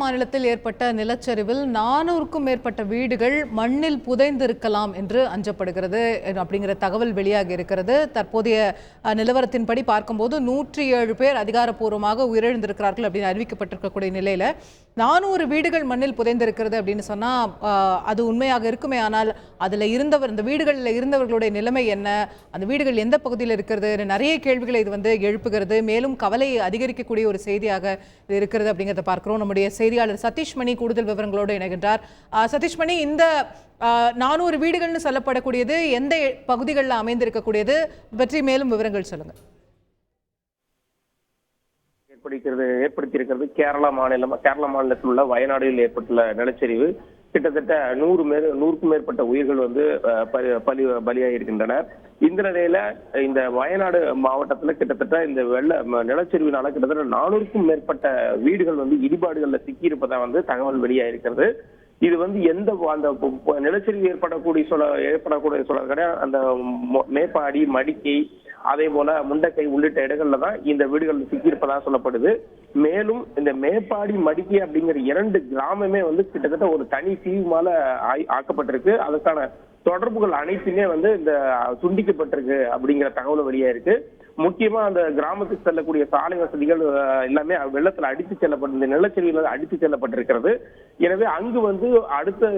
மாநிலத்தில் ஏற்பட்ட நிலச்சரிவில் 400க்கும் மேற்பட்ட வீடுகள் மண்ணில் புதைந்திருக்கலாம் என்று அஞ்சப்படுகிறது அப்படிங்கிற தகவல் வெளியாகி இருக்கிறது. தற்போதைய நிலவரத்தின்படி பார்க்கும்போது 107 பேர் அதிகாரப்பூர்வமாக உயிரிழந்திருக்கிறார்கள் அப்படின்னு அறிவிக்கப்பட்டிருக்கக்கூடிய நிலையில 400 வீடுகள் மண்ணில் புதைந்திருக்கிறது அப்படின்னு சொன்னா அது உண்மையாக இருக்குமே. ஆனால் அதுல அந்த வீடுகளில் இருந்தவர்களுடைய நிலைமை என்ன, அந்த வீடுகள் எந்த பகுதியில் இருக்கிறது, நிறைய கேள்விகளை இது எழுப்புகிறது. மேலும் கவலையை அதிகரிக்கக்கூடிய ஒரு செய்தியாக இருக்கிறது அப்படிங்கிறத பார்க்கிறோம். நம்முடைய செய்தியாளர் சதீஷ்மணி கூடுதல் விவரங்களோடு இணைகின்றார். சதீஷ்மணி, இந்த 400 வீடுகள்னு சொல்லப்படக்கூடியது எந்த பகுதிகளில் அமைந்திருக்கக்கூடியது பற்றி மேலும் விவரங்கள் சொல்லுங்க. ஏற்படுத்தியிருக்கிறது கேரளா மாநிலத்தில் உள்ள வயநாடுகளில் ஏற்பட்டுள்ள நிலச்சரிவு. கிட்டத்தட்ட 100க்கும் மேற்பட்ட உயிர்கள் பலியாகி இருக்கின்றன. இந்த நிலையில இந்த வயநாடு மாவட்டத்துல கிட்டத்தட்ட இந்த நிலச்சரிவினால கிட்டத்தட்ட 400க்கும் மேற்பட்ட வீடுகள் இடிபாடுகள்ல சிக்கி இருப்பதா தகவல் வெளியாயிருக்கிறது. இது எந்த அந்த நிலச்சரிவு ஏற்படக்கூடிய அந்த மேப்பாடி, மடிக்கை, அதே போல முண்டக்கை உள்ளிட்ட இடங்கள்ல தான் இந்த வீடுகள் சிக்கியிருப்பதாக சொல்லப்படுது. மேலும் இந்த மேப்பாடி, மடிக்கை அப்படிங்கிற 2 கிராமமே கிட்டத்தட்ட ஒரு தனி தீவுமால ஆக்கப்பட்டிருக்கு. அதற்கான தொடர்புகள் அனைத்துமே இந்த துண்டிக்கப்பட்டிருக்கு அப்படிங்கிற தகவல் வெளியா இருக்கு. முக்கியமா அந்த கிராமத்துக்கு செல்லக்கூடிய சாலை வசதிகள் எல்லாமே வெள்ளத்துல அடித்து செல்லப்பட்டு நிலச்சரிவுல அடித்து செல்லப்பட்டிருக்கிறது. எனவே அங்கு அடுத்த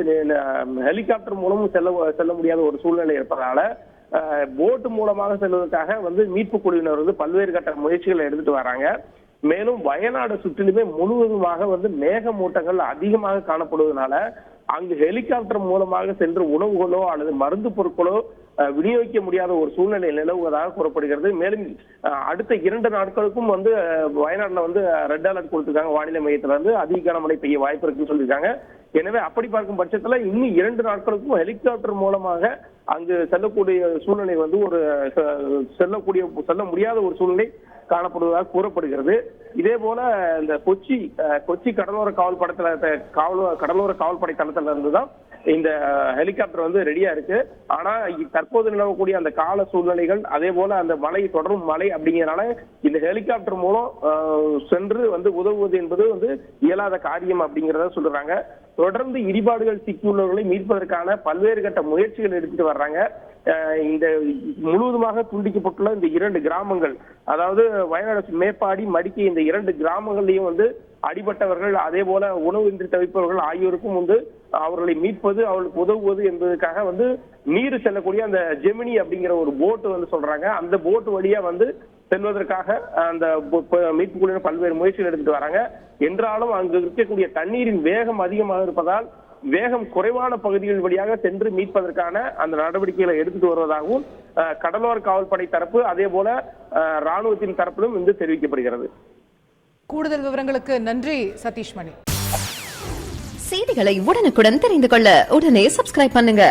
ஹெலிகாப்டர் மூலமும் செல்ல முடியாத ஒரு சூழ்நிலை இருப்பதால போட்டு மூலமாக செல்வதற்காக மீட்பு குழுவினர் பல்வேறு கட்ட முயற்சிகளை எடுத்துட்டு வராங்க. மேலும் வயநாடு சுற்றிலுமே முழுவதுமாக மேகமூட்டங்கள் அதிகமாக காணப்படுவதனால அங்கு ஹெலிகாப்டர் மூலமாக சென்று உணவுகளோ அல்லது மருந்து பொருட்களோ விநியோகிக்க முடியாத ஒரு சூழ்நிலை நிலவுவதாக கூறப்படுகிறது. மேலும் அடுத்த 2 நாட்களுக்கும் வயநாடுல ரெட் அலர்ட் கொடுத்திருக்காங்க. வானிலை மையத்துல அதிக கனமழை பெய்ய வாய்ப்பு இருக்குன்னு சொல்லியிருக்காங்க. எனவே அப்படி பார்க்கும் பட்சத்துல இன்னும் 2 நாட்களுக்கும் ஹெலிகாப்டர் மூலமாக அங்கு செல்லக்கூடிய சூழ்நிலை ஒரு செல்ல முடியாத ஒரு சூழ்நிலை காணப்படுவதாக கூறப்படுகிறது. இதே போல இந்த கொச்சி கடலோர காவல்படை தளத்துல இருந்துதான் இந்த ஹெலிகாப்டர் ரெடியா இருக்கு. ஆனா தற்போது நிலவக்கூடிய அந்த கால சூழ்நிலைகள், அதே போல அந்த தொடரும் மழை அப்படிங்கிறனால இந்த ஹெலிகாப்டர் மூலம் சென்று உதவுவது என்பது இயலாத காரியம் அப்படிங்கிறத சொல்றாங்க. தொடர்ந்து இடிபாடுகள் சிக்கியுள்ளவர்களை மீட்பதற்கான பல்வேறு கட்ட முயற்சிகள் எடுத்துட்டு வர்றாங்க. இந்த முழுவதுமாக துண்டிக்கப்பட்டுள்ள இந்த 2 கிராமங்கள், அதாவது வயநாடு மேப்பாடி, மடிக்கை, இந்த 2 கிராமங்களையும் அடிபட்டவர்கள், அதே போல உணவின்றி தவிப்பவர்கள் ஆகியோருக்கும் அவர்களை மீட்பது, அவர்களுக்கு உதவுவது என்பதற்காக நீர் செல்லக்கூடிய அந்த ஜெமினி அப்படிங்கிற ஒரு போட்டு சொல்றாங்க. அந்த போட்டு வழியா செல்வதற்காக அந்த மீட்பு குழுவினர் பல்வேறு முயற்சிகள் எடுத்துட்டு வராங்க. என்றாலும் அங்கு இருக்கக்கூடிய தண்ணீரின் வேகம் அதிகமாக இருப்பதால் வேகம் குறைவான பகுதிகள் வழியாக சென்று மீட்பதற்கான அந்த நடவடிக்கைகளை எடுத்துட்டு வருவதாகவும் கடலோர காவல்படை தரப்பு, அதே போல ராணுவத்தின் தரப்பிலும் தெரிவிக்கப்படுகிறது. கூடுதல் விவரங்களுக்கு நன்றி சதீஷ்மணி. செய்திகளை உடனுக்குடன் தெரிந்து கொள்ள உடனே சப்ஸ்கிரைப் பண்ணுங்க.